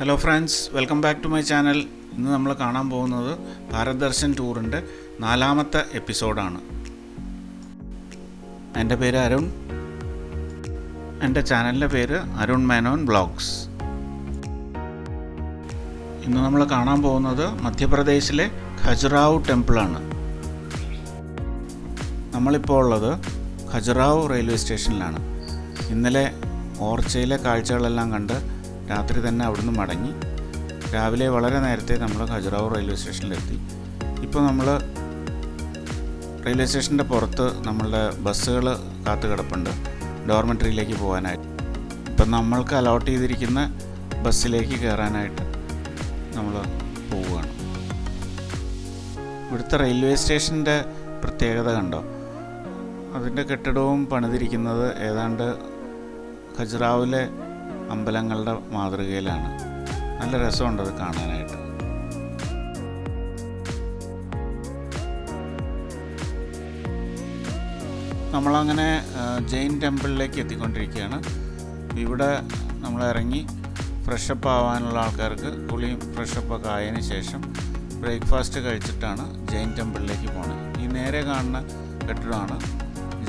Hello friends, welcome back to my channel. ഇന്ന് നമ്മൾ കാണാൻ പോകുന്നത് ഭാരത് ദർശൻ ടൂറിൻ്റെ 4ാമത്തെ എപ്പിസോഡാണ്. എൻ്റെ പേര് അരുൺ. എൻ്റെ ചാനലിൻ്റെ പേര് അരുൺ മേനോൻ വ്ളോഗ്സ്. ഇന്ന് നമ്മൾ കാണാൻ പോകുന്നത് മധ്യപ്രദേശിലെ ഖജുറാഹോ ടെമ്പിളാണ്. നമ്മളിപ്പോൾ ഉള്ളത് ഖജുറാഹോ റെയിൽവേ സ്റ്റേഷനിലാണ്. ഇന്നലെ ഓർച്ചയിലെ കാഴ്ചകളെല്ലാം കണ്ട് രാത്രി തന്നെ അവിടുന്ന് മടങ്ങി. രാവിലെ വളരെ നേരത്തെ നമ്മൾ ഖജുറാഹോ റെയിൽവേ സ്റ്റേഷനിലെത്തി. ഇപ്പോൾ നമ്മൾ റെയിൽവേ സ്റ്റേഷൻ്റെ പുറത്ത് നമ്മളുടെ ബസ്സുകൾ കാത്തു കിടപ്പുണ്ട് ഡോർമെട്രിയിലേക്ക് പോകാനായിട്ട്. ഇപ്പം നമ്മൾക്ക് അലോട്ട് ചെയ്തിരിക്കുന്ന ബസ്സിലേക്ക് കയറാനായിട്ട് നമ്മൾ പോവുകയാണ്. ഇവിടുത്തെ റെയിൽവേ സ്റ്റേഷൻ്റെ പ്രത്യേകത കണ്ടോ? അതിൻ്റെ കെട്ടിടവും പണിതിരിക്കുന്നത് ഏതാണ്ട് ഖജുറാഹോയിലെ അമ്പലങ്ങളുടെ മാതൃകയിലാണ്. നല്ല രസമുണ്ട് അത് കാണാനായിട്ട്. നമ്മളങ്ങനെ ജെയിൻ ടെമ്പിളിലേക്ക് എത്തിക്കൊണ്ടിരിക്കുകയാണ്. ഇവിടെ നമ്മൾ ഇറങ്ങി ഫ്രഷപ്പ് ആവാനുള്ള ആൾക്കാർക്ക് കുളിയും ഫ്രഷപ്പൊക്കെ ആയതിനു ശേഷം ബ്രേക്ക്ഫാസ്റ്റ് കഴിച്ചിട്ടാണ് ജെയിൻ ടെമ്പിളിലേക്ക് പോകുന്നത്. ഈ നേരെ കാണുന്ന കെട്ടിടമാണ്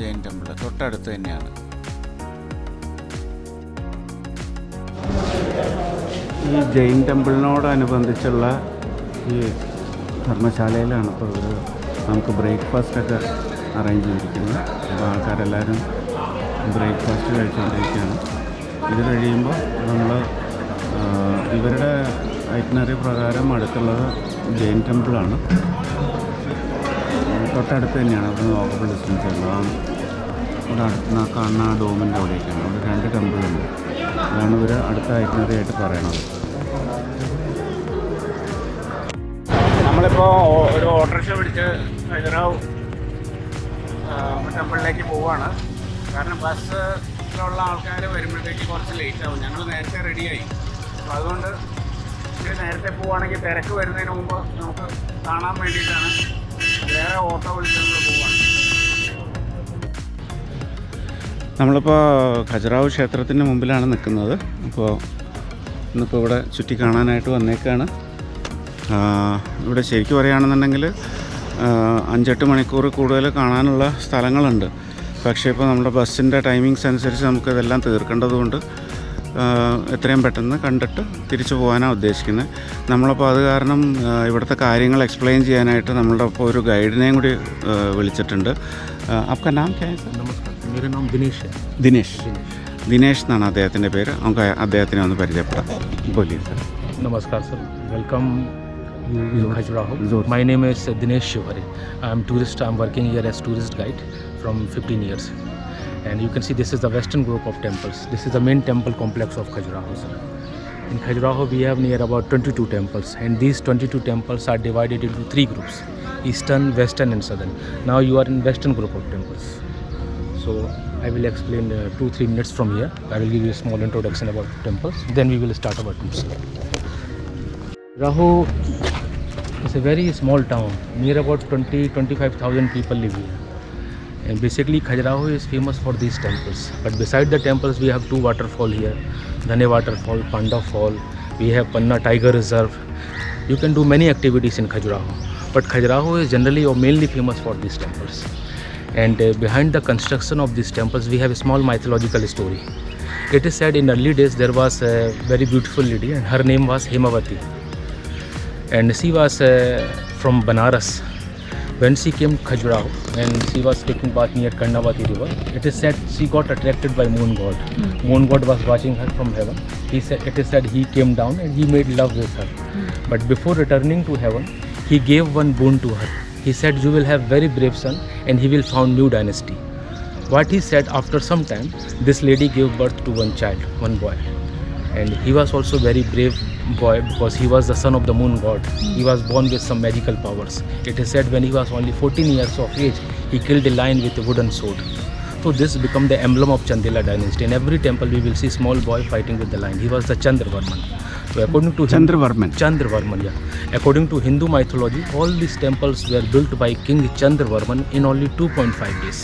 ജെയിൻ ടെമ്പിൾ, തൊട്ടടുത്ത് തന്നെയാണ്. ഈ ജെയിൻ ടെമ്പിളിനോടനുബന്ധിച്ചുള്ള ഈ ധർമ്മശാലയിലാണ് ഇപ്പോൾ നമുക്ക് ബ്രേക്ക്ഫാസ്റ്റൊക്കെ അറേഞ്ച് ചെയ്തിരിക്കുന്നത്. അപ്പോൾ ആൾക്കാരെല്ലാവരും ബ്രേക്ക്ഫാസ്റ്റ് കഴിച്ചുകൊണ്ടിരിക്കുകയാണ്. ഇത് കഴിയുമ്പോൾ നമ്മൾ ഇവരുടെ ഐറ്റിനറി പ്രകാരം അടുത്തുള്ളത് ജെയിൻ ടെമ്പിളാണ്. തൊട്ടടുത്ത് തന്നെയാണ്, അവിടെ വാക്കബിൾ ഡിസ്റ്റൻസ് ഉള്ളത്. അവിടെ അടുത്ത് കാണുന്ന ആ ഡോമിൻ്റെ അവിടേക്കാണ്. അവിടെ 2 ടെമ്പിളുണ്ട്. അതാണ് ഇവർ അടുത്ത ഐറ്റിനറി ആയിട്ട് പറയണത്. നമ്മളിപ്പോൾ ഒരു ഓട്ടോറിക്ഷ പിടിച്ച് ഖജുറാഹോ ടെമ്പിളിലേക്ക് പോവുകയാണ്. കാരണം ബസ്സിലുള്ള ആൾക്കാർ വരുമ്പോഴത്തേക്ക് കുറച്ച് ലേറ്റ് ആവും. ഞങ്ങൾ നേരത്തെ റെഡിയായി. അപ്പോൾ അതുകൊണ്ട് ഇത് നേരത്തെ പോവുകയാണെങ്കിൽ തിരക്ക് വരുന്നതിന് മുമ്പ് നമുക്ക് കാണാൻ വേണ്ടിയിട്ടാണ് വേറെ ഓട്ടോ വിളിച്ച് നമ്മൾ പോവുകയാണ്. നമ്മളിപ്പോൾ ഖജുറാഹോ ക്ഷേത്രത്തിൻ്റെ മുമ്പിലാണ് നിൽക്കുന്നത്. അപ്പോൾ ഇന്നിപ്പോൾ ഇവിടെ ചുറ്റി കാണാനായിട്ട് വന്നേക്കാണ്. ഇവിടെ ശരിക്കും പറയുകയാണെന്നുണ്ടെങ്കിൽ 5-8 മണിക്കൂർ കൂടുതൽ കാണാനുള്ള സ്ഥലങ്ങളുണ്ട്. പക്ഷേ ഇപ്പോൾ നമ്മുടെ ബസ്സിൻ്റെ ടൈമിങ്സ് അനുസരിച്ച് നമുക്കിതെല്ലാം തീർക്കേണ്ടതുകൊണ്ട് എത്രയും പെട്ടെന്ന് കണ്ടിട്ട് തിരിച്ചു പോകാനാണ് ഉദ്ദേശിക്കുന്നത്. നമ്മളപ്പോൾ അത് കാരണം ഇവിടുത്തെ കാര്യങ്ങൾ എക്സ്പ്ലെയിൻ ചെയ്യാനായിട്ട് നമ്മളുടെ ഇപ്പോൾ ഒരു ഗൈഡിനെയും കൂടി വിളിച്ചിട്ടുണ്ട്. आपका नाम क्या है सर? नमस्कार, मेरा नाम दिनेश है. ദിനേഷ് എന്നാണ് അദ്ദേഹത്തിൻ്റെ പേര്. നമുക്ക് അദ്ദേഹത്തിനെ ഒന്ന് പരിചയപ്പെടാം. बोलिए सर. नमस्कार sir, welcome you in Khajuraho. My name is Dinesh Shivare. I am tourist. I am working here as tourist guide from 15 years. And you can see this is the western group of temples. This is the main temple complex of Khajuraho, sir. In Khajuraho we have near about 22 temples, and these 22 temples are divided into 3 groups: eastern, western and southern. Now you are in western group of temples. So I will explain 2-3 minutes from here. I will give you a small introduction about the temples. Then we will start our tour. Khajuraho is a very small town. Near about 20-25,000 people live here. And basically Khajuraho is famous for these temples. But beside the temples we have 2 waterfalls here. Dhane Waterfall, Panda Fall. We have Panna Tiger Reserve. You can do many activities in Khajuraho. But Khajuraho is generally or mainly famous for these temples. And behind the construction of these temples we have a small mythological story. It is said in early days there was a very beautiful lady and her name was Hemavati. And she was from Banaras. When she came to Khajuraho and she was taking bath near Karnavati river, it is said she got attracted by moon god. Moon god was watching her from heaven. It is said he came down and he made love with her. But before returning to heaven, he gave one boon to her. He said, you will have very brave son and he will found new dynasty. What he said, after some time this lady gave birth to one child, one boy. And he was also very brave boy because he was the son of the moon god. He was born with some magical powers. It is said when he was only 14 years of age, he killed a lion with a wooden sword. So this became the emblem of Chandela dynasty. In every temple we will see small boy fighting with the lion. He was the Chandravarman. So according to Chandravarman, yeah. According to Hindu mythology, all these temples were built by King Chandravarman in only 2.5 days.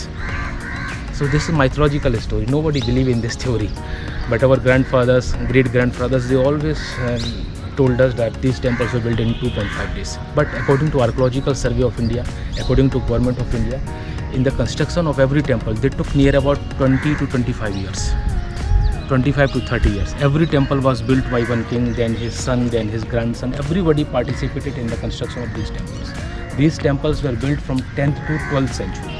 So this is mythological story. Nobody believe in this theory, but our grandfathers, great grandfathers, they always told us that these temples were built in 2.5 days. But according to Archaeological Survey of India, according to Government of India, in the construction of every temple, they took near about 20 to 25 years. 25 to 30 years. Every temple was built by one king, then his son, then his grandson. Everybody participated in the construction of these temples. These temples were built from 10th to 12th century.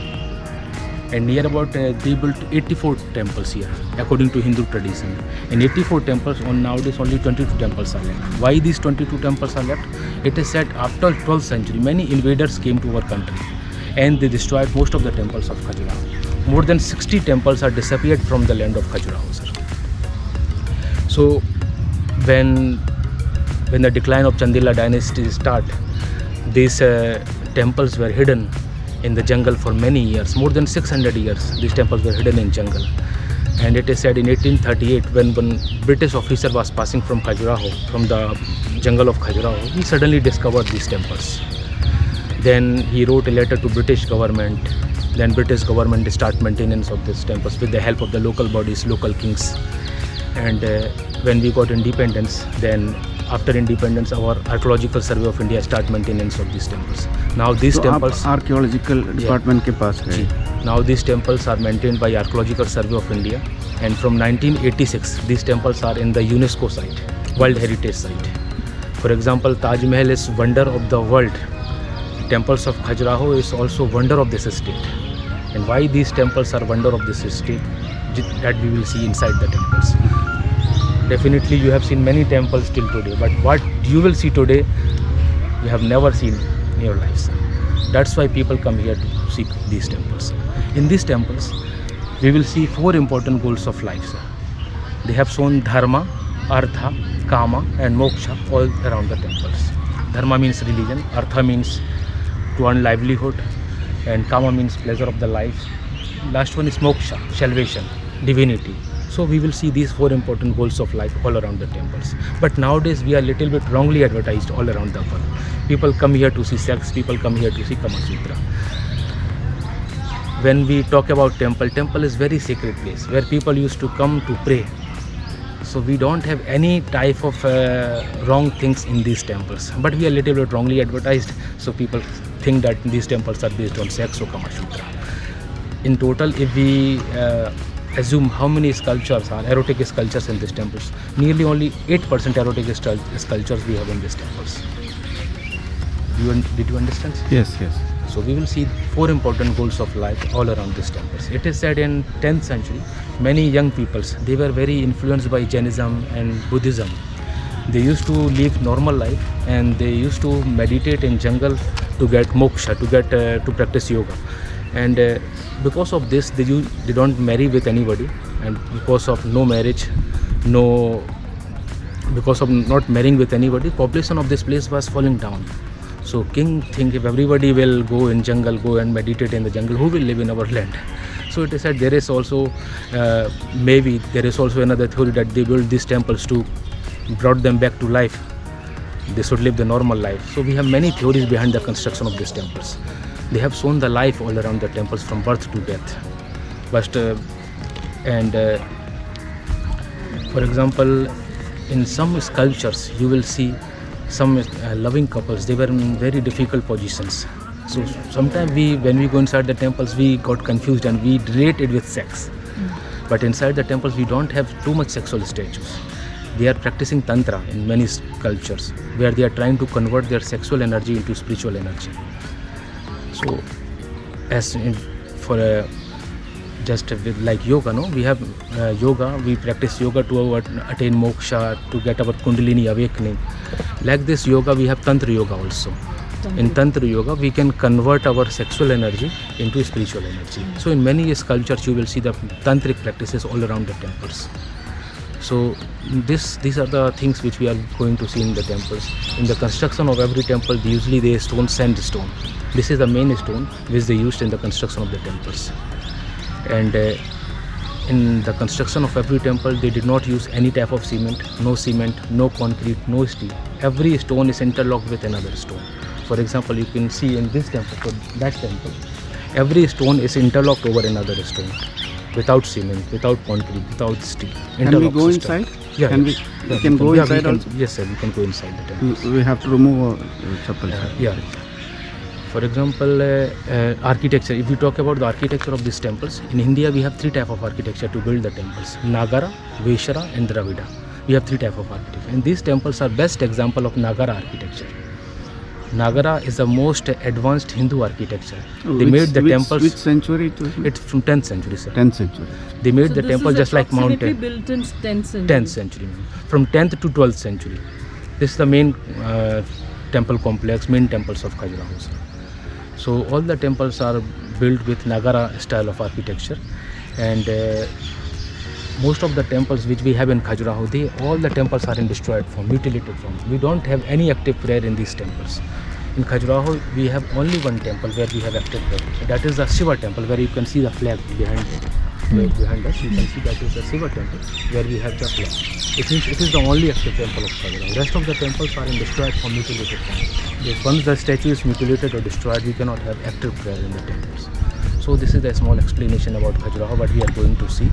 And near about they built 84 temples here, according to Hindu tradition. In 84 temples, on nowadays only 22 temples are left. Why these 22 temples are left? It is said after 12th century, many invaders came to our country and they destroyed most of the temples of Khajuraho. More than 60 temples are disappeared from the land of Khajuraho, sir. So when the decline of Chandela dynasty started, these temples were hidden in the jungle for many years. More than 600 years these temples were hidden in jungle. And it is said in 1838, when one British officer was passing from Khajuraho, from the jungle of Khajuraho, he suddenly discovered these temples. Then he wrote a letter to British government. Then British government start maintenance of these temples with the help of the local bodies, local kings. And when we got independence, then after independence, our Archaeological Survey of India start maintenance of these temples. Now these temples, archaeological department के पास गए. now these temples are maintained by Archaeological Survey of India, and from 1986 these temples are in the UNESCO site, World Heritage Site. For example, Taj Mahal is wonder of the world. Temples of Khajuraho is also wonder of this state. And why these temples are wonder of this state, that we will see inside the temples. Definitely you have seen many temples till today, but what you will see today, you have never seen in your lives. That's why people come here to seek these temples. In these temples, we will see 4 important goals of life, sir. They have shown dharma, artha, kama and moksha all around the temples. Dharma means religion, artha means to earn livelihood, and kama means pleasure of the life. Last one is moksha, salvation, divinity. So we will see these 4 important goals of life all around the temples. But nowadays we are little bit wrongly advertised all around the world. People come here to see sex, people come here to see Kama Sutra. When we talk about temple is very sacred place where people used to come to pray. So we don't have any type of wrong things in these temples. But we are little bit wrongly advertised, so people think that these temples are based on sex or Kama Sutra. In total, if we assume how many sculptures are erotic sculptures in these temples, nearly only 8% erotic sculptures we have in these temples. Did you understand? Yes, yes. So we will see 4 important goals of life all around these temples. It is said in 10th century, many young peoples, they were very influenced by Jainism and Buddhism. They used to live normal life and they used to meditate in jungle to get moksha, to practice yoga. And because of this, they don't marry with anybody, and because of no marriage, because of not marrying with anybody, population of this place was falling down. So king think, if everybody will go in jungle, go and meditate in the jungle, who will live in our land? So it is said there is also maybe there is also another theory that they built these temples to brought them back to life. They should live the normal life. So we have many theories behind the construction of these temples. They have shown the life all around the temples from birth to death. But for example, in some sculptures you will see some loving couples. They were in very difficult positions. So sometimes when we go inside the temples, we got confused and we relate it with sex. But inside the temples we don't have too much sexual statues. They are practicing tantra in many sculptures, where they are trying to convert their sexual energy into spiritual energy. So, just with like yoga, no, we have yoga. We practice yoga to attain moksha, to get our kundalini awakening. Like this yoga, we have tantra yoga also. In tantra yoga, we can convert our sexual energy into spiritual energy. So, in many sculptures, you will see the tantric practices all around the temples. So these are the things which we are going to see in the temples. In the construction of every temple, usually they stone sandstone. This is the main stone which they used in the construction of the temples. And in the construction of every temple, they did not use any type of cement, no concrete, no steel. Every stone is interlocked with another stone. For example, you can see in this temple, for that temple, every stone is interlocked over another stone. without cement, without concrete, without steel. Can we Interlock go system. inside? Yeah, Can yeah. we can go Yeah, inside we can, also? yes, sir. We can go inside the temple. We have to remove chappal. Yeah. For example, architecture. If we talk about the architecture of these temples, in India we have three types of architecture to build the temples: Nagara, Vaishara, and Dravida. We have three types of architecture, and these temples are best example of Nagara architecture. Nagara is the most advanced Hindu architecture. They made the temples. Which century it was? It's from 10th century, sir. 10th century. They made So the this temple is just like approximately mountain. built in 10th century. 10th century, from 10th to 12th century. This is the main temple complex, main temples of Khajuraho, sir. So all the temples are built with Nagara style of architecture, and most of the temples which we have in Khajuraho, all the temples are in destroyed form, mutilated form. We don't have any active prayer in these temples. In Khajuraho, we have only one temple where we have active prayer. That is the Shiva temple, where you can see the flag behind it. Behind us, you can see that is the Shiva temple, where we have the flag. It means it is the only active temple of Khajuraho. Rest of the temples are in destroyed form, mutilated form. Once the statue is mutilated or destroyed, we cannot have active prayer in the temples. So this is a small explanation about Khajuraho, what we are going to see.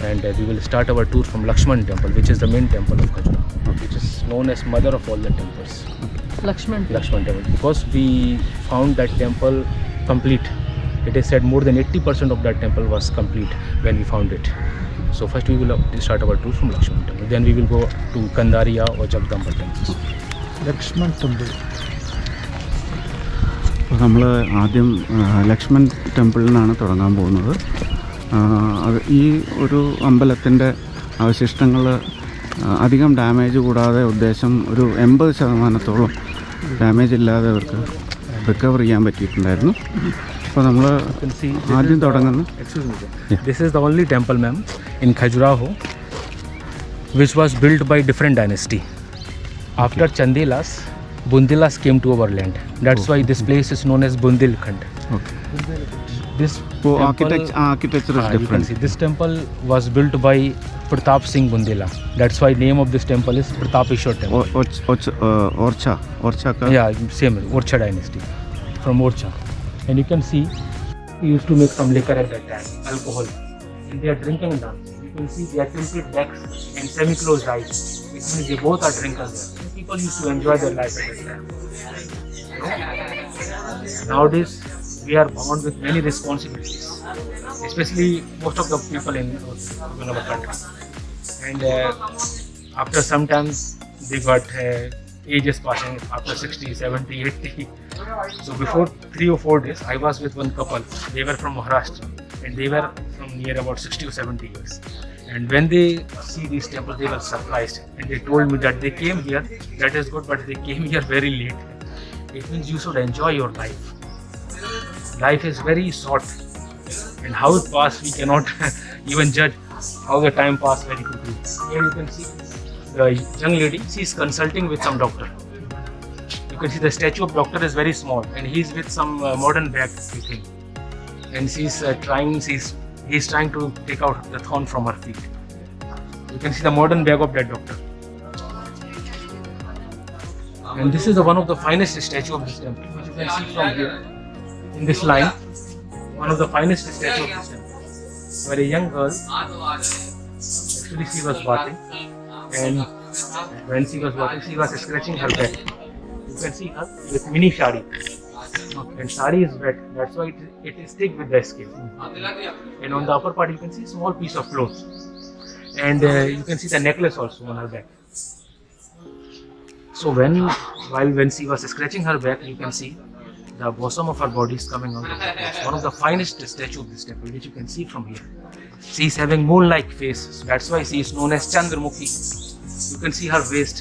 And we will start our tour from Lakshman temple, which is the main temple of Khajuraho, which is known as mother of all the temples. Lakshman. Lakshman temple, because we found that temple complete. It is said more than 80% of that temple was complete when we found it. So first we will start our tour from Lakshman temple. Then we will go to Kandariya or Jagdamba temples. Lakshman temple. അപ്പോൾ നമ്മൾ ആദ്യം ലക്ഷ്മൺ ടെമ്പിളിൽ നിന്നാണ് തുടങ്ങാൻ പോകുന്നത്. ഈ ഒരു അമ്പലത്തിൻ്റെ അവശിഷ്ടങ്ങൾ അധികം ഡാമേജ് കൂടാതെ ഉദ്ദേശം ഒരു 80% ഡാമേജ് ഇല്ലാതെ അവർക്ക് റിക്കവർ ചെയ്യാൻ പറ്റിയിട്ടുണ്ടായിരുന്നു. അപ്പോൾ നമ്മൾ ആദ്യം തുടങ്ങുന്നു. Excuse me, sir. This is the only temple, ma'am, in Khajuraho which was built by different dynasty. After Chandelas, Bundelas came to our land. That's why this place is known as Bundelkhand. Okay. This അപ്പോൾ temple, architecture is you can different. see this temple was built by Pratap Singh Bundela. That's why name of this temple is Pratapeshwar temple. Orchha Yeah, same Orcha dynasty, from Orcha. And you can see we used to make some liquor at that time, alcohol, and they are drinking now. You can see they are tilted backs and semi-closed eyes. It means they both are drinkers there. And people used to enjoy their life at that time. Nowadays, we are bound with many responsibilities, especially most of the people in our country. And after some time, they got ages passing after 60, 70, 80. So before 3 or 4 days, I was with one couple. They were from Maharashtra and they were from near about 60 or 70 years. And when they see these temples, they were surprised. And they told me that they came here, that is good, but they came here very late. It means you should enjoy your life. Life is very short. And how it passed, we cannot even judge how the time passed very quickly. Here you can see the young lady, she is consulting with some doctor. You can see the statue of doctor is very small and he is with some modern bag with him. And he's trying to take out the thorn from her feet. You can see the modern bag of that doctor. And this is one of the finest statue of this temple, which you can see from here in this line. One of the finest statue of this temple, where a young girl, actually she was bathing, and when she was bathing, she was scratching her back. You can see her with mini sari, and sari is wet. That's why it is thick with the skin. And on the upper part, you can see small piece of cloth, and you can see the necklace also on her back. So when she was scratching her back, you can see the bosom of her body is coming out of the clothes. One of the finest statue of this temple, which you can see from here. She is having moon-like face. That's why she is known as Chandramukhi. You can see her waist.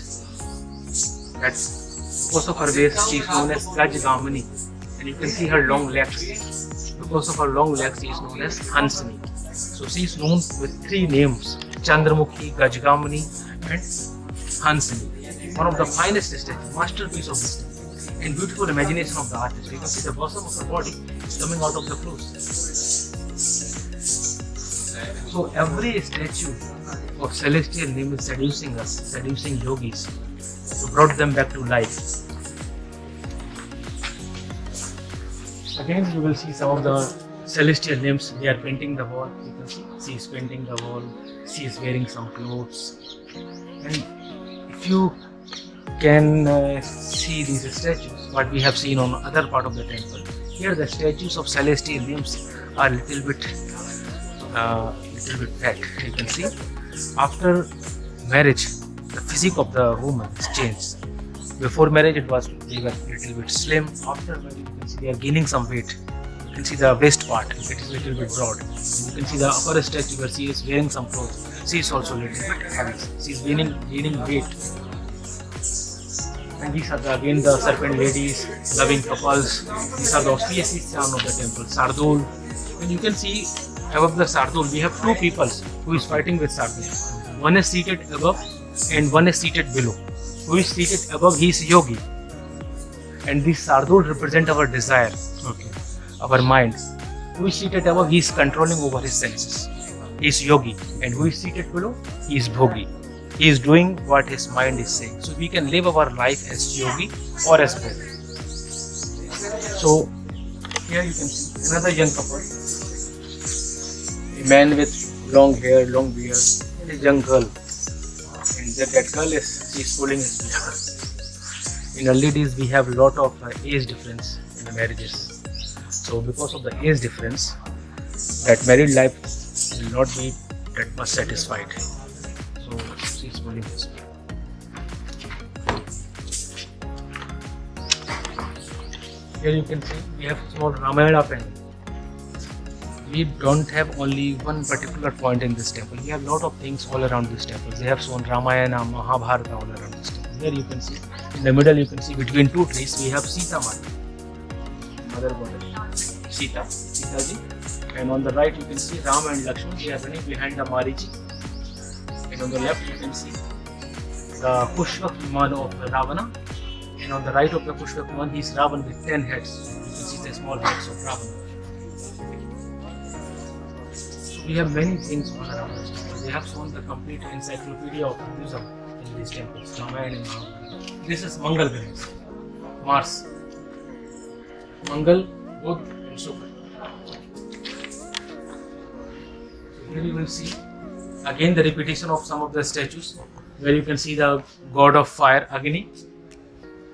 That's because of her waist, she is known as Gajgamani. And you can see her long legs. Because of her long legs, she is known as Hansini. So she is known with 3 names: Chandramukhi, Gajgamani, and Hansini. One of the finest statues, masterpiece of this temple. And beautiful imagination of the artist. You can see the bosom of her body is coming out of the clothes. So every statue of celestial name is seducing us, seducing yogis, to brought them back to life. Again, you will see some of the celestial nymphs. They are painting the wall. You can see she is painting the wall. She is wearing some clothes. And if you can see these statues, what we have seen on other part of the temple, here the statues of celestial nymphs are little bit fat. You can see after marriage, the physique of the woman is changed. Before marriage, they were little bit slim. After marriage, you can see they are gaining some weight. You can see the waist part; it is little bit broad. You can see the upper statue where she is wearing some clothes. She is also little bit heavy. She is gaining weight. And these are again the serpent ladies, loving couples. These are the auspicious charm of the temple. Sardul. And you can see above the Sardul, we have two people who is fighting with Sardul. One is seated above and one is seated below. Who is seated above, he is yogi. And this Sardul represent our desire, our mind. Who is seated above, he is controlling over his senses. He is yogi. And who is seated below, he is bhogi. He is doing what his mind is saying. So we can live our life as yogi or as bhogi. So here you can see another young couple. A man with long hair, long beard, and a young girl. And that girl is pulling his beard. In early days, we have a lot of age difference in the marriages. So because of the age difference, that married life will not be that much satisfied. So she is pulling his beard. Here you can see we have small Ramayana panel. We don't have only one particular point in this temple. We have a lot of things all around this temple. They have shown Ramayana, Mahabharata all around this temple. Here you can see, in the middle you can see between two trees we have Sita Mata, mother goddess, Sita ji. And on the right you can see Rama and Lakshman. They are running behind the Marichi. And on the left you can see the Pushpak Viman of Ravana. And on the right of the Pushpak Viman, he is Ravan with 10 heads. You can see the small heads of Ravana. We have many things all around us. They have shown the complete encyclopedia of Hinduism in these temples, Ramayana and Mahabharata. This is Mangal Graha, Mars. Mangal, Budh and Shukra. Here you will see again the repetition of some of the statues where you can see the god of fire, Agni.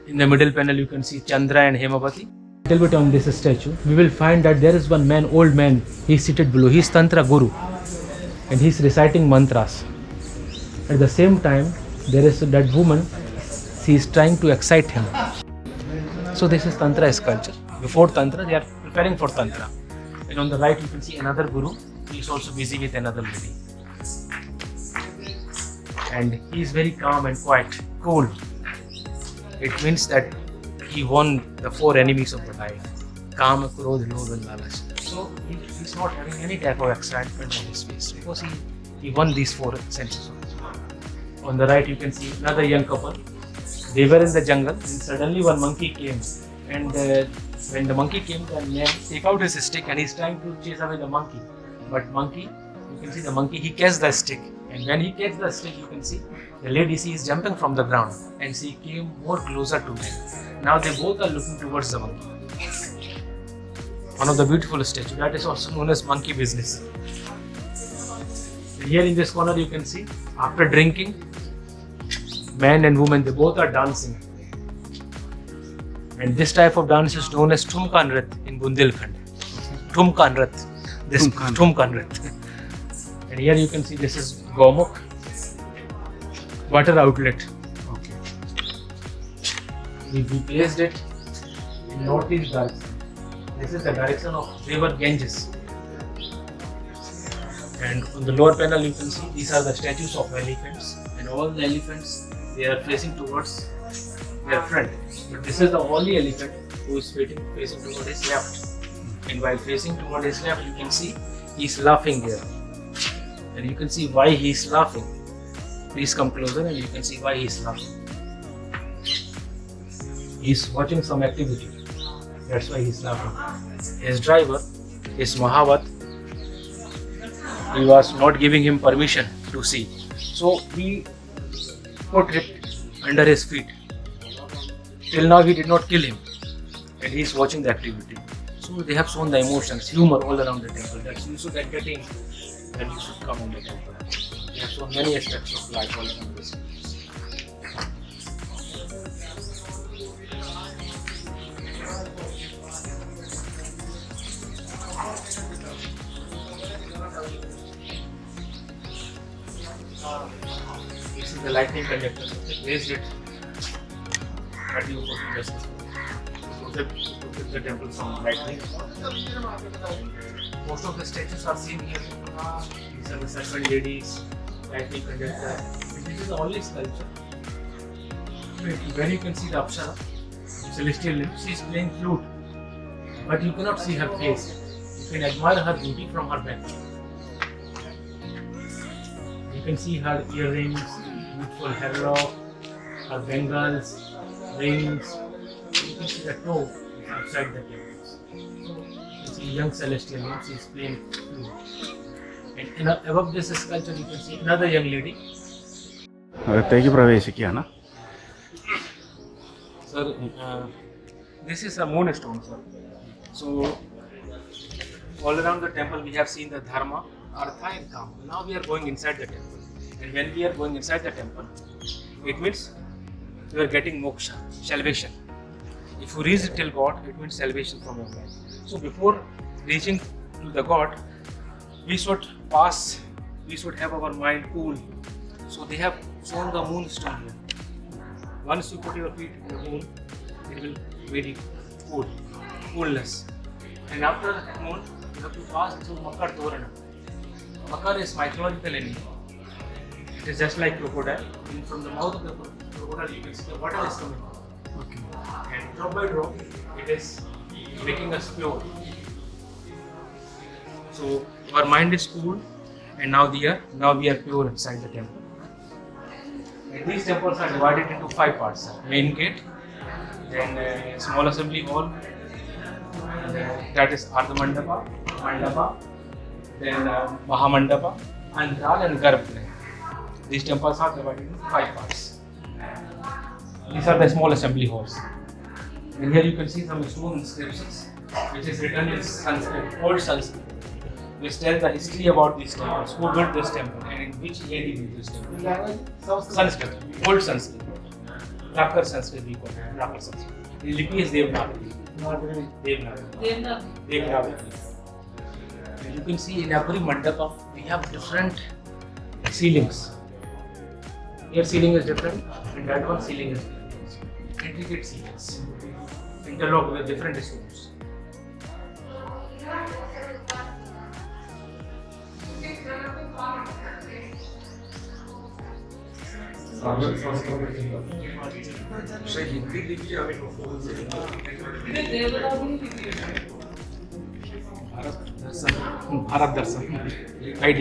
In the middle panel you can see Chandra and Hemavati. Little bit on this statue, we will find that there is one man, old man, he is seated below. He is Tantra Guru and he is reciting mantras. At the same time, there is that woman, she is trying to excite him. So this is Tantra sculpture. Before Tantra, they are preparing for Tantra. And on the right, you can see another Guru. He is also busy with another lady. And he is very calm and quiet, cool. It means that he won the 4 enemies of the life: Kama, Krodh, Lobh and Lalacha. So he's not having any type of excitement on his face because he won these 4 senses. On the right you can see another young couple. They were in the jungle and suddenly one monkey came. And when the monkey came, the man take out his stick and he's trying to chase away the monkey. But monkey, you can see the monkey, he catches the stick. And when he catches the stick, you can see the lady, she is jumping from the ground and she came more closer to him. Now they both are looking towards the monkey. One of the beautiful statues that is also known as monkey business. And here in this corner you can see, after drinking, man and woman, they both are dancing. And this type of dance is known as Thumka Nrit in Bundelkhand. Thumka Nrit. This Thumka Nrit. And here you can see this is Gomukh, water outlet. Okay. We placed it in northeast direction. This is the direction of river Ganges. And on the lower panel you can see these are the statues of elephants. And all the elephants, they are facing towards their front. But this is the only elephant who is facing toward his left. And while facing toward his left, you can see he is laughing there. And you can see why he is laughing. Please come closer and you can see why he is laughing. He is watching some activity. That's why he is laughing. His driver, his Mahavat, he was not giving him permission to see. So he put it under his feet. Till now he did not kill him. And he is watching the activity. So they have shown the emotions, humor all around the temple. That you should entertain when you should come in the temple. They have shown many aspects of life all around this. This is the lightning conductor. They raised it 30 or 40 meters to protect the temple from lightning. Most of the statues are seen here. These are the serpent ladies, lightning conductor. This is the only sculpture where you can see the Apsara, celestial nymph. She is playing flute, but you cannot see her face. You can admire her beauty from her back. You can see her earrings, beautiful hair lock, her bangles, rings. You can see the toe outside the temples. You see young celestial nymph, she is playing flute. And above this sculpture, you can see another young lady. അകത്തേക്ക് പ്രവേശിക്കുകയാണ്. Sir, this is a moonstone, sir. So, all around the temple we have seen the Dharma, Artha and Kama. Now we are going inside the temple. And when we are going inside the temple, it means you are getting moksha, salvation. If you reach till God, it means salvation from your life. So before reaching to the God, we should have our mind cool. So they have shown the moonstone here. Once you put your feet in the moon, it will very coolness. And after the moon, you have to pass through Makar Torana. Makar is mythological animal. It is just like crocodile. And from the mouth of the crocodile, you can see the water is coming out. Okay. And drop by drop, it is making us pure. So our mind is cool, and now we are pure inside the temple. And these temples are divided into 5 parts: main gate, then small assembly hall, that is Ardhamandapa, Mandapa, then Mahamandapa, Antral and Garbhagriha. These temples are divided into 5 parts. These are the small assembly halls. And here you can see some stone inscriptions, which is written in Sanskrit, old Sanskrit, which tell the history about these temples, who built this temple and in which year he built this temple. Sanskrit, old Sanskrit. Prakar Sanskrit we call it, Prakar Sanskrit. The lipi is Devanagari. Devanagari. And you can see in every mandapa we have different ceilings. Here ceiling is different, and that one ceiling is different. Intricate ceilings, interlocked with different stones. Bharat Darshan, ID.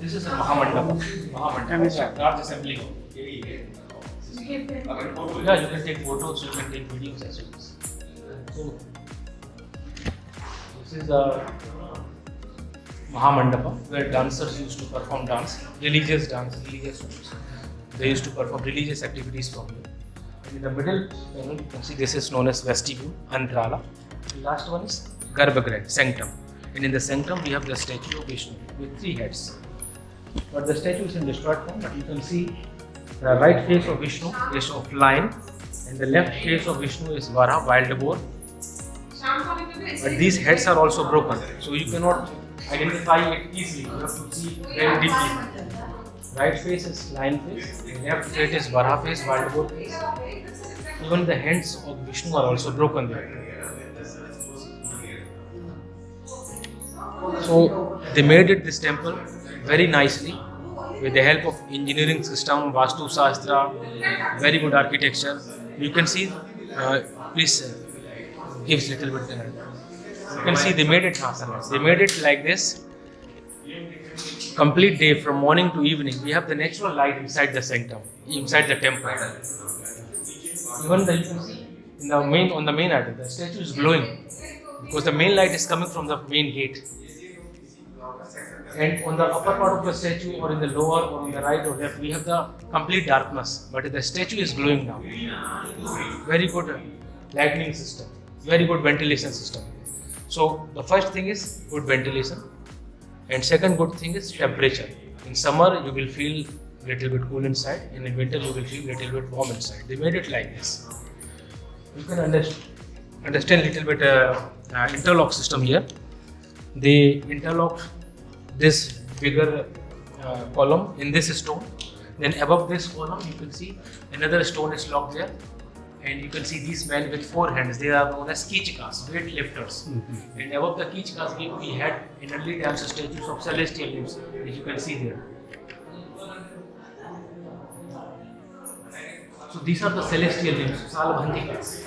This is a Mahamandapa. Mahamandapa is a large assembly hall. Yeah, you can take photos, you can take videos as well. So, this is a Mahamandapa where dancers used to perform dance, religious dance, religious songs. They used to perform religious activities from here. And in the middle, you can see this is known as vestibule, Antrala. The last one is Garbhagriha, sanctum. And in the sanctum, we have the statue of Vishnu with 3 heads. But the statue is in destroyed form, but you can see the right face of Vishnu is of lion, and the left face of Vishnu is Vara, wild boar. But these heads are also broken, so you cannot identify it easily. You have to see very deeply. Right face is lion face, left face is Vara face, wild boar face. Even the hands of Vishnu are also broken there. So they made it this temple very nicely with the help of engineering system, Vastu Shastra, very good architecture. You can see, please give a little bit. You can see they made it. They made it like this. Complete day from morning to evening. We have the natural light inside the sanctum, inside the temple. Even you can see on the main idol, the statue is glowing because the main light is coming from the main gate. And on the upper part of the statue, or in the lower, or on the right or left, we have the complete darkness. But the statue is glowing now. Very good lightning system. very good ventilation system. So the first thing is good ventilation, and second good thing is temperature. In summer you will feel little bit cool inside, and in winter you will feel little bit warm inside. They made it like this. You can understand little bit interlock system here. They interlock this bigger column in this stone. Then above this column you can see another stone is locked there, and you can see these men with 4 hands. They are known as kichikas, weight lifters. And above the kichikas we had in early times statues of celestial limbs, as you can see there. So these are the celestial limbs, Salabhandikas.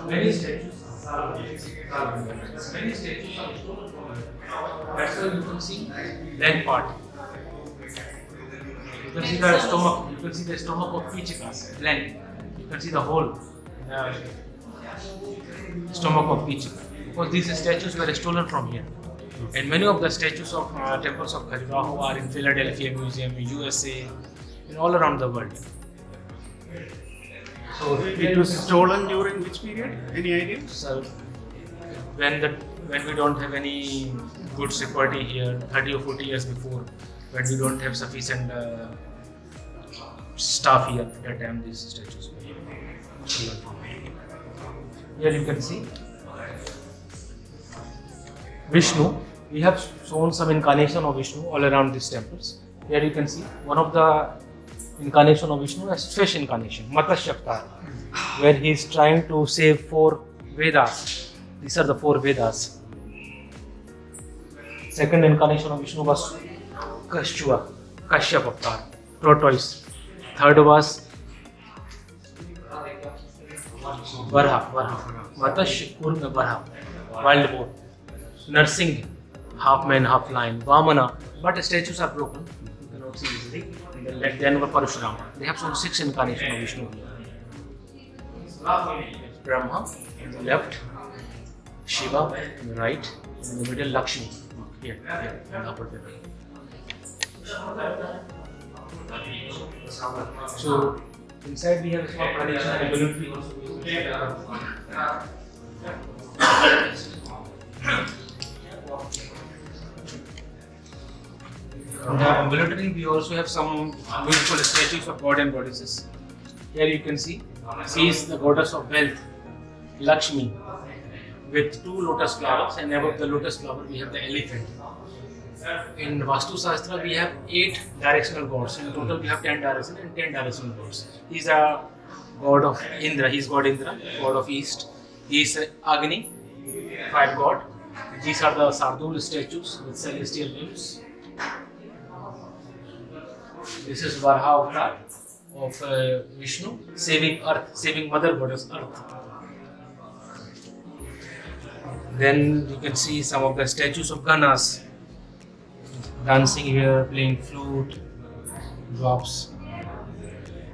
Many statues are Salabhandikas. Many statues are stolen from here. That's why you can see leg part. You can see the stomach. You can see the stomach of Kichikas, blank. You can see the whole stomach of Kichika. Because these statues were stolen from here. And many of the statues of temples of Khajuraho are in Philadelphia Museum, USA, and all around the world. So It was stolen during which period? Any idea? So when we don't have any good security here, 30 or 40 years before, when we don't have sufficient staff here, at that time these statues were stolen from here. Here you can see Vishnu. We have shown some incarnation of Vishnu all around these temples. Here you can see one of the incarnation of Vishnu as fish incarnation, Matsya Avatar, where he is trying to save 4 Vedas. These are the 4 Vedas. Second incarnation of Vishnu was Kashyap Avatar, tortoise. Third was Varha, Matsya Kurma Varha, wild boar. Narsingh, half man, half lion. Vamana, but statues are broken. You cannot see easily. Then were Parashurama. They have shown 6 incarnations of Vishnu here. Brahma on the left, Shiva on the right, in the middle Lakshmi. Here, in the upper middle. So inside we have a small tradition and balloon tree also. In the military, we also have some beautiful statues of god and goddesses. Here you can see, she is the goddess of wealth, Lakshmi, with 2 lotus flowers, and above the lotus flower we have the elephant. In Vastu Shastra, we have 8 directional gods. In total, we have 10 directional and 10 directional gods. He is a god of Indra. He is god Indra, god of East. He is Agni, fire god. These are the Sardul statues with celestial limbs. This is Varha Avatar of Vishnu, saving Earth, saving Mother Goddess Earth. Then you can see some of the statues of Ganas dancing here, playing flute, drops.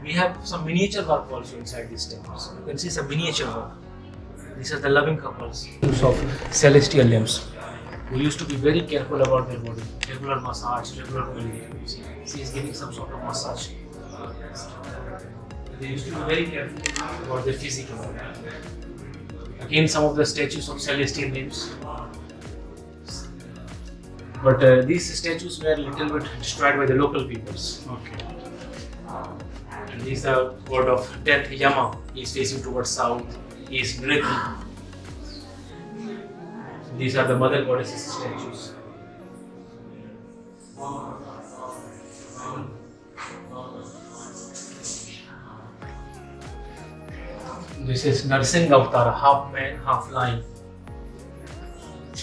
We have some miniature work also inside these temples. You can see some miniature work. These are the loving couples of celestial limbs who used to be very careful about their body, regular massage, regular cleaning. She is giving some sort of massage. They used to be very careful about their physical body. Again, some of the statues of celestial limbs. But these statues were a little bit destroyed by the local peoples. Okay. And these are god of death, Yama. He is facing towards south. He is breathing. These are the mother goddesses statues. This is Narsingh Avatar, half man, half lion.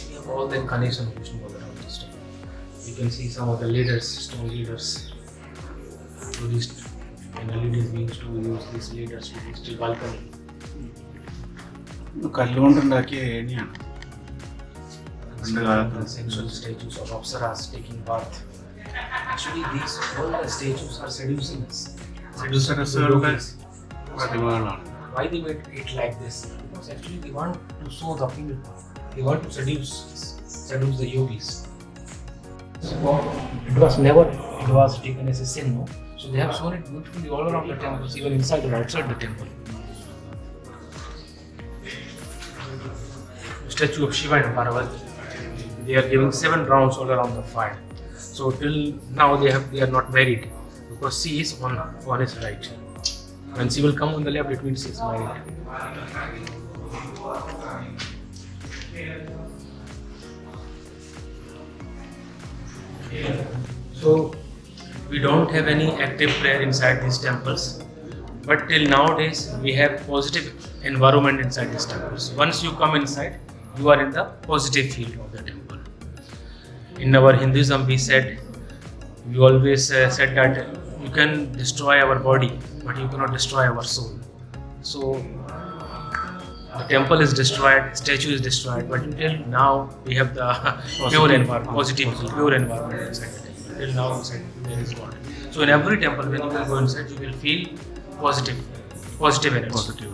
We have all the incarnations of Vishnu around this time. You can see some of the leaders, stone leaders. Buddhist and the leaders we used to use these leaders to reach the balcony. കല്ലുകൊണ്ടുണ്ടാക്കിയ ഏണിയാണ് പണ്ട് കാലത്ത്. Sexual statues of Apsaras taking bath. Actually, these all the statues are seducing us. സരസ്സുകളുടെ പ്രതിമകളാണ്. Why they made it like this? Because actually they want to show the appeal. They want to seduce the yogis. So it was never, it was taken as a sin, no? So they have shown it beautifully all around the temples, even inside and outside the temple. statue of Shiva and Parvati. They are giving 7 rounds all around the fire. So till now they are not married because she is on his right. When she will come on the left, it means she is married. So we don't have any active prayer inside these temples, but till nowadays we have positive environment inside these temples. Once you come inside, you are in the positive field of the temple. In our Hinduism, we always said that you can destroy our body, but you cannot destroy our soul. So the temple is destroyed, statue is destroyed, but until now we have the pure environment, positive, pure environment inside the temple. Till now inside there is God. So in every temple, when you will go inside, you will feel positive energy.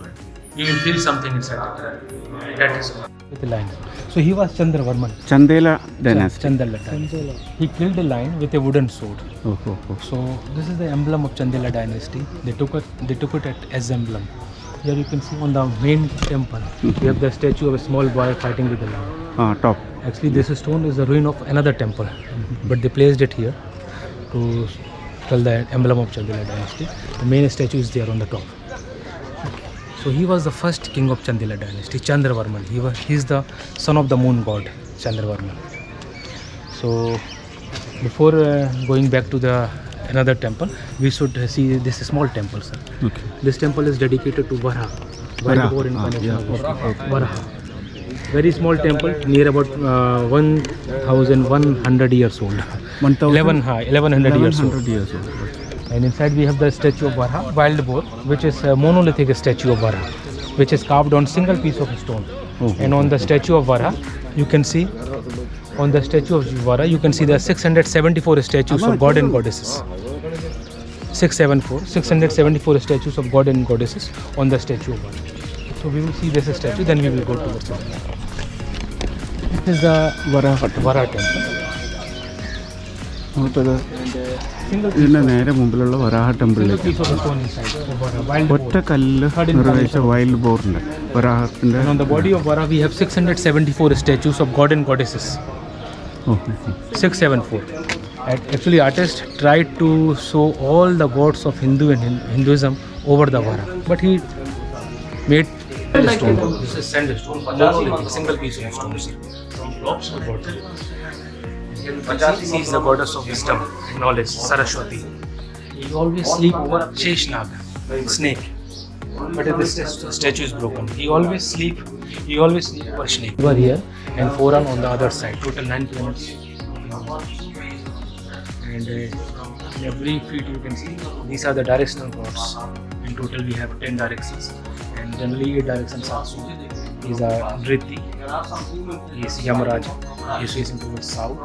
You will feel something inside the temple. That is all. With the lion. So he was Chandravarman. Chandela dynasty. Chandela dynasty. He killed a lion with a wooden sword. So this is the emblem of Chandela dynasty. They took it as emblem. Here you can see on the main temple, we have the statue of a small boy fighting with the lion. Top. Actually, this stone is the ruin of another temple, but they placed it here to tell the emblem of Chandela dynasty. The main statue is there on the top. So he was the first king of Chandela dynasty, Chandravarman. He is the son of the moon god, Chandravarman. So before going back to the another temple, we should see this small temple, sir. Okay. This temple is dedicated to Varaha, wild boar incarnation of Varaha. Very small temple, near about 1,100 years old. 1100 years old. And inside we have the statue of Varaha, wild boar, which is a monolithic statue of Varaha, which is carved on single piece of stone. And on the statue of Varaha, you can see, there are 674 statues of god and goddesses. 674 statues of god and goddesses on the statue of Varaha. So we will see this statue, then we will go towards it. This is the Varaha temple. ഇതിൻ്റെ നേരെ മുമ്പിലുള്ള Varaha ടെമ്പിളിലേക്ക് Piece of stone inside of Varaha, wild boar. ഒറ്റ കല്ല് നിർവഹിച്ച wild ബോറിൻ്റെ വരാഹത്തിൻ്റെ And on the body of Varaha, we have 674 statues of god and goddesses. 674. And actually, artist tried to show all the gods of Hinduism over the Varaha, but he made stone. This is sandstone, a single piece of stone. From blocks to bottom. She is the goddess of wisdom and knowledge, Saraswati. He always sleep over Sheshnag, snake. But if this statue is broken, he always sleep over snake. Over here and forearm on the other side. Total 9 pyramids. And in every feet you can see these are the directional gods. In total we have 10 directions, and generally 8 directions also. These are Vritti, he is Yamaraja, he is facing towards south.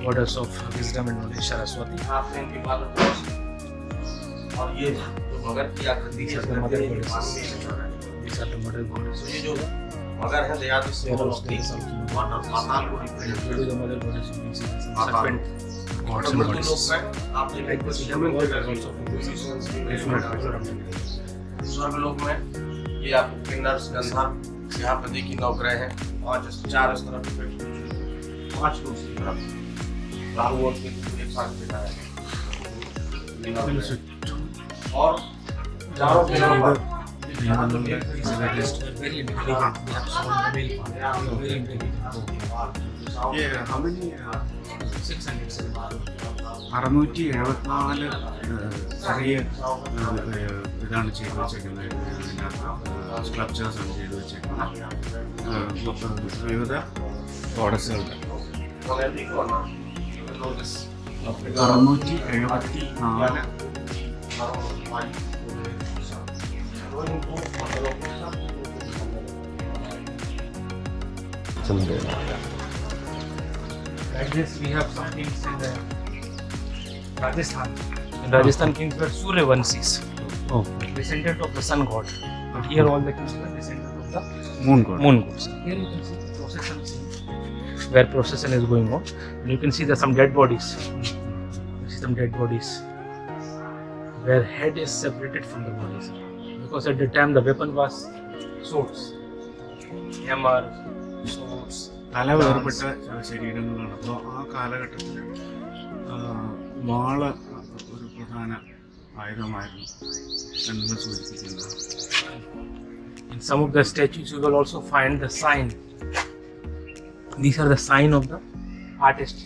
Goddess of wisdom and knowledge, Saraswati. These are the mother goddesses. These are the mother goddesses. मगर है या तो There are also the mother goddess. You can see some serpent gods and goddesses. Like this, we have all the gods of Hinduism. स्वर्गलोक में ये आपको किन्नर गंधर्व यहाँ पर देखिए 9 ग्रह हैं, 4 इस तरफ 5 लोग इस तरफ राहु और केतु एक साथ बैठा है और चारों ग्रहों पर Very intelligent. They have soul, very intelligent. how many 674 ചെറിയ ഇതാണ് ചെയ്തു വെച്ചേക്കുന്നത്. സ്ക്ലപ്ചേഴ്സാണ് ചെയ്തു വെച്ചേക്കുന്നത് വിവിധ ഗോഡസുകളുടെ 674 Like this, we have some kings in Rajasthan. In Rajasthan, kings were Suryavanshis, descendant of the sun god. But here, all the kings were descendant of the moon God. moon gods. Here you can see the procession scene, where procession is going on. And you can see there are some dead bodies. You see some dead bodies, where head is separated from the bodies. Because at the time the weapon was swords. hammer, swords. പല വേർപെട്ട ശരീരങ്ങളാണ്. അപ്പോൾ ആ കാലഘട്ടത്തിൽ വാള് ഒരു പ്രധാന ആയുധമായിരുന്നു എന്ന് സൂചിപ്പിക്കുന്നത്. In some of the statues, you will also find the sign. These are the sign of the artist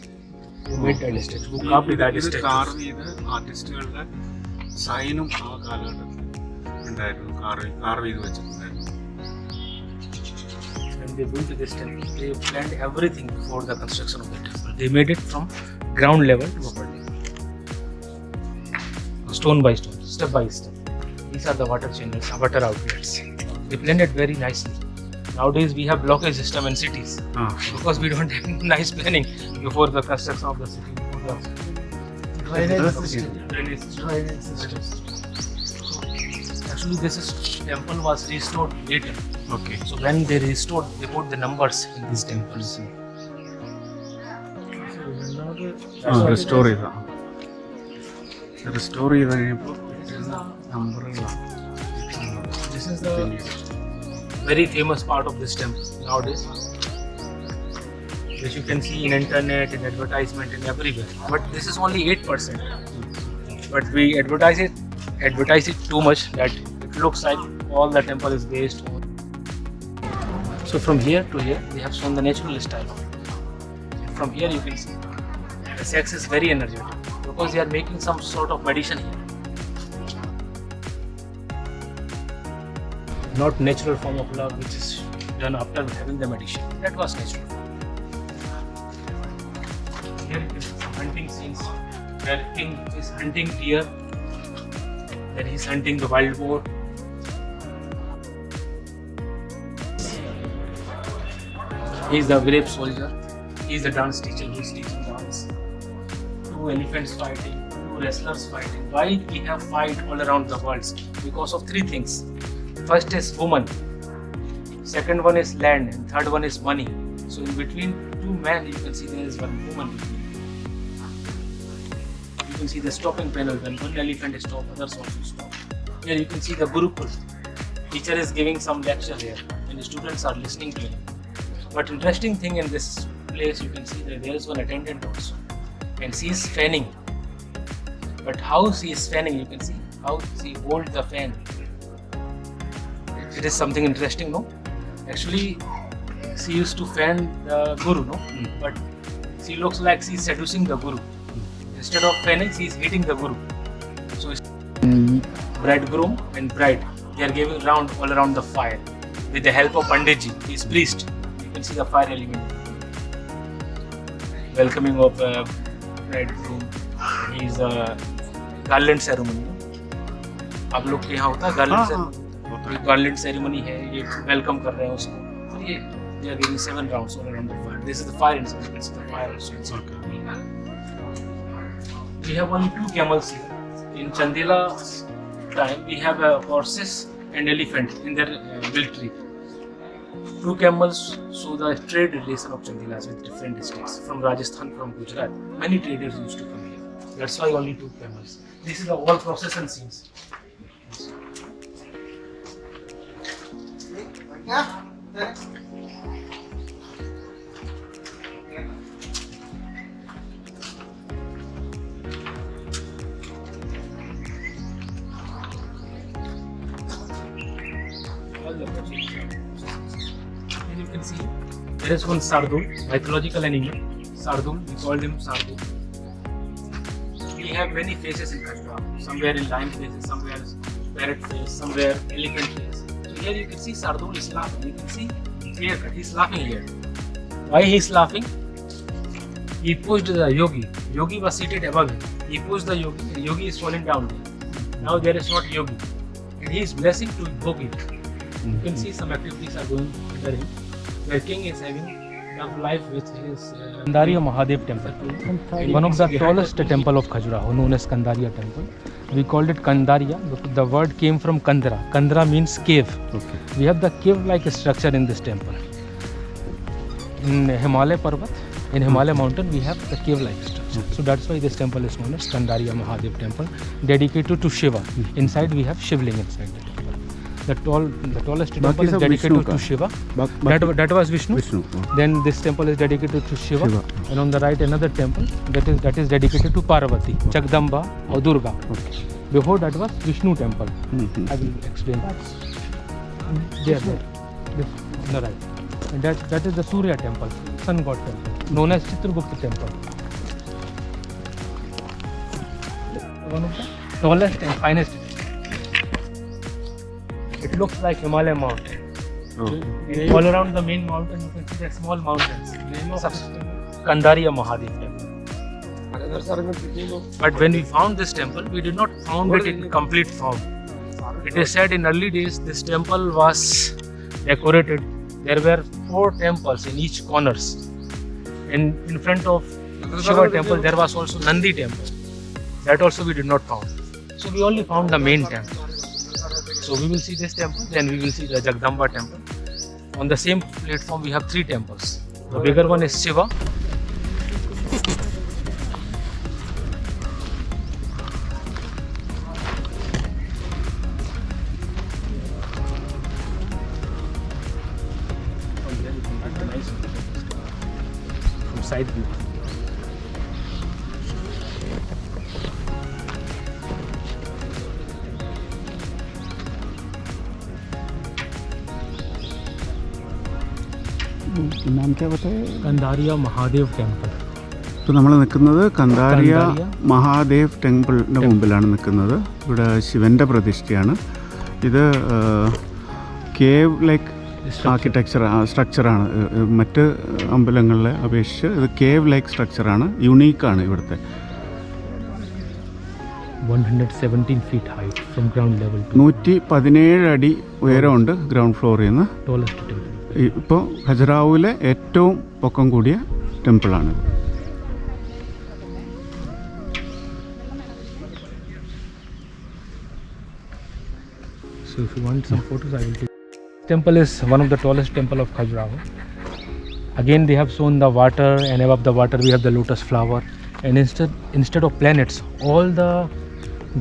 who made that statue, who carved that ഇത് statue. Carve ചെയ്ത് ആർട്ടിസ്റ്റുകളുടെ സൈനും ആ കാലഘട്ടത്തിൽ ഉണ്ടായിരുന്നു, കാർവ് ചെയ്ത് വെച്ചിട്ടുണ്ടായിരുന്നു. When they built this temple, they planned everything before the construction of the temple. They made it from ground level to upper level, stone by stone, step by step. These are the water channels, water outlets. They planned it very nicely. Nowadays we have blockage system in cities ആ because we don't have nice planning before the construction of the city. Drainage system. Drainage system. Drainage system. Actually, temple was restored later. Okay. So when they restored, they put the numbers in these temples. Restore ചെയ്ത കഴിഞ്ഞപ്പോൾ നമ്പറുകളാണ്. This is the very famous part of this temple nowadays, which you can see in internet, in advertisement, and everywhere. But this is only 8%. But we advertise it too much that it looks like all the temple is based on. So from here to here, they have shown the natural style of it. And from here you can see the sex is very energetic because they are making some sort of medicine here. Not natural form of love which is done after having the medicine. That was natural. Here you can see some hunting scenes where king is hunting deer, then he's hunting the wild boar. He's the brave soldier. He's the dance teacher who's teaching dance. Two elephants fighting, two wrestlers fighting. Why we have fight all around the world? Because of three things. First is woman, second one is land, and third one is money. So in between two men, you can see there is one woman. You can see the stopping panel. When one elephant is stopped, others also stop. Here you can see the Gurukul. Teacher is giving some lecture here, and the students are listening to him. But interesting thing in this place, you can see that there is one attendant also, and she is fanning. But how she is fanning, you can see how she holds the fan. It is something interesting, no? Actually, she used to fan the guru, no? But she looks like she is seducing the guru. Instead of fanning, she is hitting the guru. So, bridegroom and bride, they are giving round all around the fire with the help of Panditji. He is priest. You can see the fire element. Welcoming of bridegroom. He is a garland ceremony. आप लोग के यहाँ होता है garland ceremony. Garland ceremony है, ये welcome कर रहे हैं उसको. तो ये they are giving 7 rounds all around the fire. This is the fire inside. This is the fire also inside. We have only 2 camels here. In Chandela's time, we have horses and elephant in their military. 2 camels show the trade relation of Chandelas with different districts. From Rajasthan, from Gujarat, many traders used to come here. That's why only 2 camels. This is the all procession scenes. Here you can see there is one Sardul, mythological animal. Sardul, we called him Sardul. We have many faces in Kashmir. Somewhere in lion faces, somewhere parrot face, somewhere elephant face. So here you can see Sardul is laughing. You can see clear cut. He's laughing here. Why he's laughing? He pushed the yogi. Yogi was seated above him. He pushed the yogi. The yogi is falling down. Now there is not yogi, and he is blessing to yogi. You can see some activities are going under him. The king is having love life with his Kandaria Mahadev temple. One of the tallest temple of Khajuraho, known as Kandaria temple. We called it Kandaria. The word came from Kandra. Kandra means cave. Okay. We have the cave-like structure in this temple. In Himalaya Parvat, in Himalaya mountain, we have the cave-like structure. So that's why this temple is known as Kandaria Mahadev temple, dedicated to Shiva. Inside we have Shivling inside the temple. The tallest temple Baki is sab dedicated Vishnu to ka. Shiva. Baki- That was Vishnu. Vishnu. Then this temple is dedicated to Shiva. Shiva. And on the right another temple that is dedicated to Parvati, Jagdamba or Durga. Okay. Before that was Vishnu temple. Mhm. I will explain that. There, this, on the right. And that is the Surya temple, sun god temple, known as Chitragupta temple. One of the tallest and finest. It looks like Himalaya mountain. Oh. All around the main mountain you can see the small mountains. Kandariya Mahadev temple. But when we found this temple, we did not found it in complete form. It is said in early days this temple was decorated. There were 4 temples in each corners. In front of Shiva temple there was also Nandi temple. That also we did not found. So we only found the main temple. So we will see this temple, then we will see the Jagdamba temple. On the same platform we have 3 temples. The bigger one is Shiva. From side view. नाम क्या बताए? Kandariya Mahadev temple. ഇപ്പോൾ നമ്മൾ നിൽക്കുന്നത് കന്ദാരിയ കന്ദാരിയ മഹാദേവ് ടെമ്പിളിൻ്റെ മുമ്പിലാണ് നിൽക്കുന്നത്. ഇവിടെ ശിവൻ്റെ പ്രതിഷ്ഠയാണ്. ഇത് കേവ് ലൈക്ക് സ്ട്രക്ചറാണ്. മറ്റ് അമ്പലങ്ങളിലെ അപേക്ഷിച്ച് ഇത് കേവ് ലൈക്ക് സ്ട്രക്ചറാണ്. യുണീക്കാണ് ഇവിടുത്തെ. 117 feet height from ground level to 117 അടി ഉയരമുണ്ട് ഗ്രൗണ്ട് ഫ്ലോറിൽ നിന്ന്. tallest temple. ഇപ്പോൾ ഖജുറാഹോയിലെ ഏറ്റവും പൊക്കം കൂടിയ ടെമ്പിളാണിത്. So if you want some photos, I will take. Temple is one of the tallest temple of Khajuraho. Again, they have shown the water, and above the water we have the lotus flower. And instead of planets, all the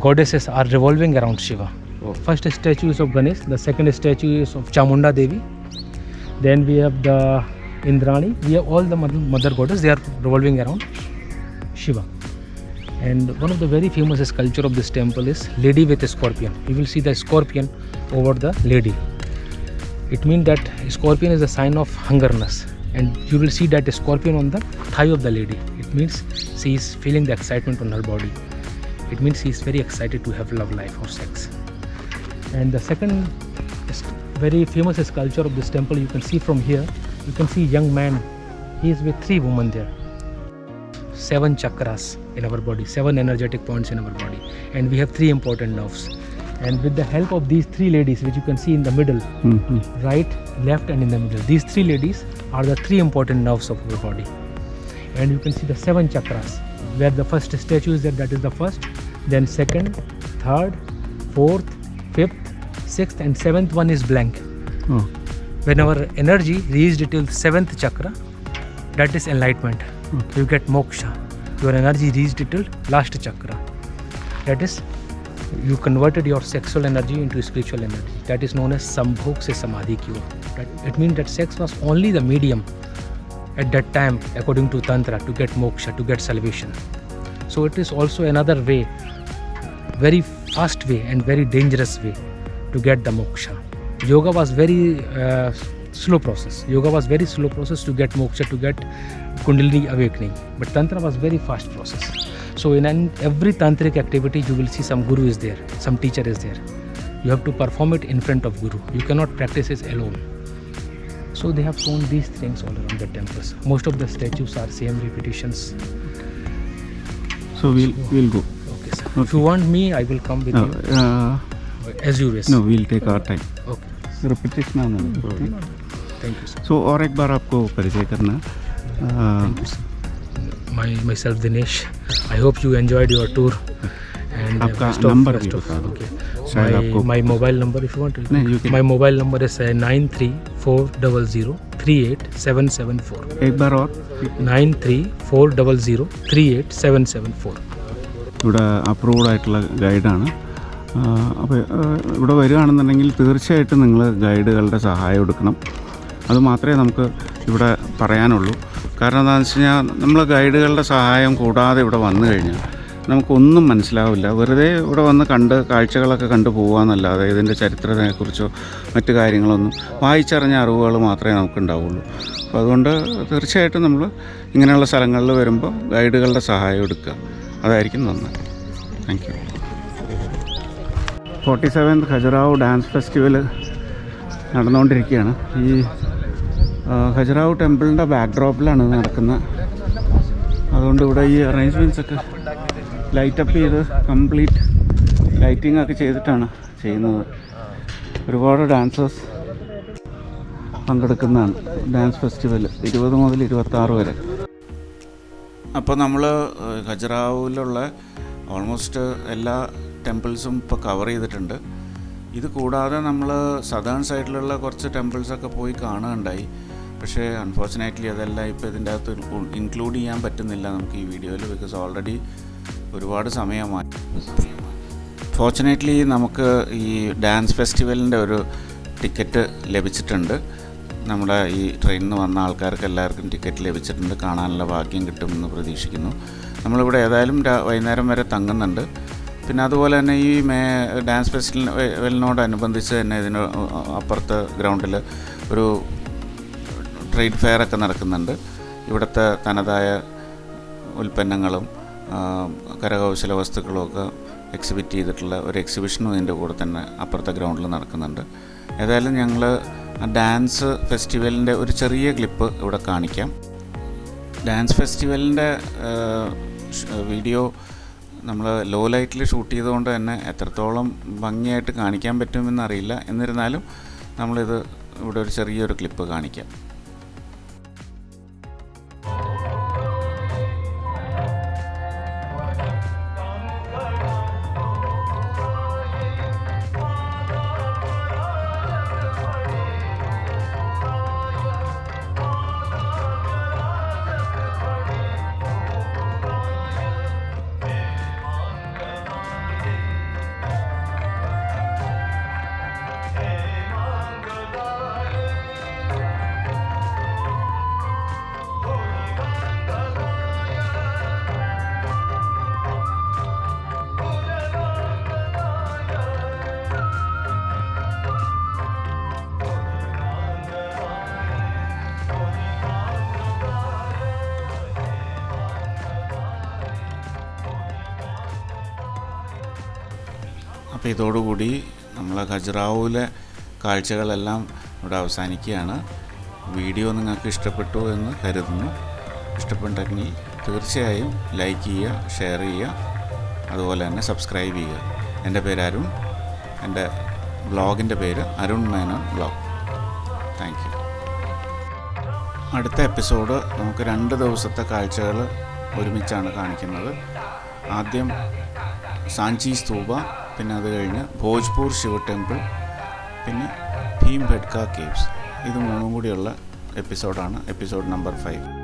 goddesses are revolving around Shiva. Oh. First statue is of Ganesh. The second statue is of Chamunda Devi. Then we have the Indrani. We have all the mother goddess. They are revolving around Shiva. And one of the very famous sculpture of this temple is lady with a scorpion. You will see the scorpion over the lady. It means that scorpion is a sign of hungerness, and you will see that scorpion on the thigh of the lady. It means she is feeling the excitement on her body. It means she is very excited to have love life or sex. And the second very famous sculpture of this temple, you can see from here, you can see young man. He is with 3 women there. 7 chakras in our body, 7 energetic points in our body, and we have 3 important nerves. And with the help of these 3 ladies, which you can see in the middle, right, left and in the middle, these 3 ladies are the 3 important nerves of our body. And you can see the 7 chakras, where the first statue is there, that is the first, then second, third, fourth, fifth, sixth and 7th one is blank. Oh. When our energy reached till 7th chakra, that is enlightenment. Okay. You get moksha. Your energy reached till last chakra. That is, you converted your sexual energy into spiritual energy. That is known as Sambhog se Samadhi cure. It means that sex was only the medium at that time, according to Tantra, to get moksha, to get salvation. So it is also another way, very fast way and very dangerous way to get the moksha. Yoga was very slow process. Yoga was very slow process to get moksha, to get Kundalini awakening. But Tantra was very fast process. So in every tantric activity, you will see some guru is there, some teacher is there. You have to perform it in front of guru. You cannot practice it alone. So they have shown these things all around the temples. Most of the statues are same repetitions. So we'll go. Okay, sir. If you want me, I will come with you as you wish. No, we'll take our time. Okay. Repetition ആണ്. Thank you, sir. So और एक बार आपको परिचय करना. Thank you, sir. Myself Dinesh. I hope you enjoyed your tour. And आपका number भी बता दो. okay. शायद आपको My mobile number, if you want to. नहीं, you can- My mobile number is 9340038774. एक बार और 9340038774. ഇവിടെ അപ്രൂവ്ഡ് ആയിട്ടുള്ള ഗൈഡാണ്. അപ്പോൾ ഇവിടെ വരികയാണെന്നുണ്ടെങ്കിൽ തീർച്ചയായിട്ടും നിങ്ങൾ ഗൈഡുകളുടെ സഹായം എടുക്കണം. അത് മാത്രമേ നമുക്ക് ഇവിടെ പറയാനുള്ളൂ. കാരണം എന്താണെന്ന് വെച്ച് കഴിഞ്ഞാൽ നമ്മൾ ഗൈഡുകളുടെ സഹായം കൂടാതെ ഇവിടെ വന്നു കഴിഞ്ഞാൽ നമുക്കൊന്നും മനസ്സിലാവില്ല. വെറുതെ ഇവിടെ വന്ന് കണ്ട് കാഴ്ചകളൊക്കെ കണ്ടു പോകാമെന്നല്ലാതെ ഇതിൻ്റെ ചരിത്രത്തെക്കുറിച്ചോ മറ്റു കാര്യങ്ങളൊന്നും വായിച്ചറിഞ്ഞ അറിവുകൾ മാത്രമേ നമുക്കുണ്ടാവുള്ളൂ. അപ്പോൾ അതുകൊണ്ട് തീർച്ചയായിട്ടും നമ്മൾ ഇങ്ങനെയുള്ള സ്ഥലങ്ങളിൽ വരുമ്പോൾ ഗൈഡുകളുടെ സഹായം എടുക്കുക. അതായിരിക്കും നന്നായി. Thank you. 47th Khajuraho dance festival നടന്നുകൊണ്ടിരിക്കുകയാണ്. ഈ ഖജുറാഹോ ടെമ്പിളിൻ്റെ ബാക്ക്ഡ്രോപ്പിലാണ് നടക്കുന്നത്. അതുകൊണ്ട് ഇവിടെ ഈ അറേഞ്ച്മെൻറ്റ്സൊക്കെ ലൈറ്റപ്പ് ചെയ്ത് കംപ്ലീറ്റ് ലൈറ്റിംഗ് ഒക്കെ ചെയ്തിട്ടാണ് ചെയ്യുന്നത്. ഒരുപാട് ഡാൻസേഴ്സ് പങ്കെടുക്കുന്നതാണ് ഡാൻസ് ഫെസ്റ്റിവൽ 20 മുതൽ 26 വരെ. അപ്പോൾ നമ്മൾ ഖജുറാഹോയിലുള്ള ഓൾമോസ്റ്റ് എല്ലാ ടെമ്പിൾസും ഇപ്പോൾ കവർ ചെയ്തിട്ടുണ്ട്. ഇത് കൂടാതെ നമ്മൾ സദേൺ സൈഡിലുള്ള കുറച്ച് ടെമ്പിൾസൊക്കെ പോയി കാണുകയുണ്ടായി. പക്ഷേ അൺഫോർച്ചുനേറ്റ്ലി അതെല്ലാം ഇപ്പോൾ ഇതിൻ്റെ അകത്ത് ഇൻക്ലൂഡ് ചെയ്യാൻ പറ്റുന്നില്ല നമുക്ക് ഈ വീഡിയോയിൽ. ബിക്കോസ് ഓൾറെഡി ഒരുപാട് സമയമായി. ഫോർച്ചുനേറ്റ്ലി നമുക്ക് ഈ ഡാൻസ് ഫെസ്റ്റിവലിൻ്റെ ഒരു ടിക്കറ്റ് ലഭിച്ചിട്ടുണ്ട്. നമ്മുടെ ഈ ട്രെയിനിൽ നിന്ന് വന്ന ആൾക്കാർക്ക് എല്ലാവർക്കും ടിക്കറ്റ് ലഭിച്ചിട്ടുണ്ട്. കാണാനുള്ള ഭാഗ്യം കിട്ടുമെന്ന് പ്രതീക്ഷിക്കുന്നു. നമ്മളിവിടെ ഏതായാലും വൈകുന്നേരം വരെ തങ്ങുന്നുണ്ട്. പിന്നെ അതുപോലെ തന്നെ ഈ ഡാൻസ് ഫെസ്റ്റിവലിനോടനുബന്ധിച്ച് തന്നെ ഇതിന് അപ്പുറത്തെ ഗ്രൗണ്ടിൽ ഒരു ട്രേഡ് ഫെയറൊക്കെ നടക്കുന്നുണ്ട്. ഇവിടുത്തെ തനതായ ഉൽപ്പന്നങ്ങളും കരകൗശല വസ്തുക്കളുമൊക്കെ എക്സിബിറ്റ് ചെയ്തിട്ടുള്ള ഒരു എക്സിബിഷനും ഇതിൻ്റെ കൂടെ തന്നെ അപ്പുറത്തെ ഗ്രൗണ്ടിൽ നടക്കുന്നുണ്ട്. ഏതായാലും ഞങ്ങൾ ഡാൻസ് ഫെസ്റ്റിവലിൻ്റെ ഒരു ചെറിയ ക്ലിപ്പ് ഇവിടെ കാണിക്കാം. ഡാൻസ് ഫെസ്റ്റിവലിൻ്റെ വീഡിയോ നമ്മൾ ലോ ലൈറ്റിൽ ഷൂട്ട് ചെയ്തുകൊണ്ട് തന്നെ എത്രത്തോളം ഭംഗിയായിട്ട് കാണിക്കാൻ പറ്റുമെന്നറിയില്ല. എന്നിരുന്നാലും നമ്മളിത് ഇവിടെ ഒരു ചെറിയൊരു ക്ലിപ്പ് കാണിക്കാം. അപ്പോൾ ഇതോടുകൂടി നമ്മൾ ഖജുറാഹോയിലെ കാഴ്ചകളെല്ലാം ഇവിടെ അവസാനിക്കുകയാണ്. വീഡിയോ നിങ്ങൾക്ക് ഇഷ്ടപ്പെട്ടു എന്ന് കരുതുന്നു. ഇഷ്ടപ്പെട്ടെങ്കിൽ തീർച്ചയായും ലൈക്ക് ചെയ്യുക, ഷെയർ ചെയ്യുക, അതുപോലെ തന്നെ സബ്സ്ക്രൈബ് ചെയ്യുക. എൻ്റെ പേര് അരുൺ. എൻ്റെ ബ്ലോഗിൻ്റെ പേര് Arun Menon blog. Thank you. അടുത്ത എപ്പിസോഡ് നമുക്ക് 2 ദിവസത്തെ കാഴ്ചകൾ ഒരുമിച്ചാണ് കാണിക്കുന്നത്. ആദ്യം സാഞ്ചി സ്തൂപ, പിന്നെ അത് കഴിഞ്ഞ് ഭോജ്പൂർ ശിവ ടെമ്പിൾ, പിന്നെ ഭീംബെട്ക കേവ്സ്. ഇത് 3 കൂടിയുള്ള എപ്പിസോഡാണ് എപ്പിസോഡ് നമ്പർ 5.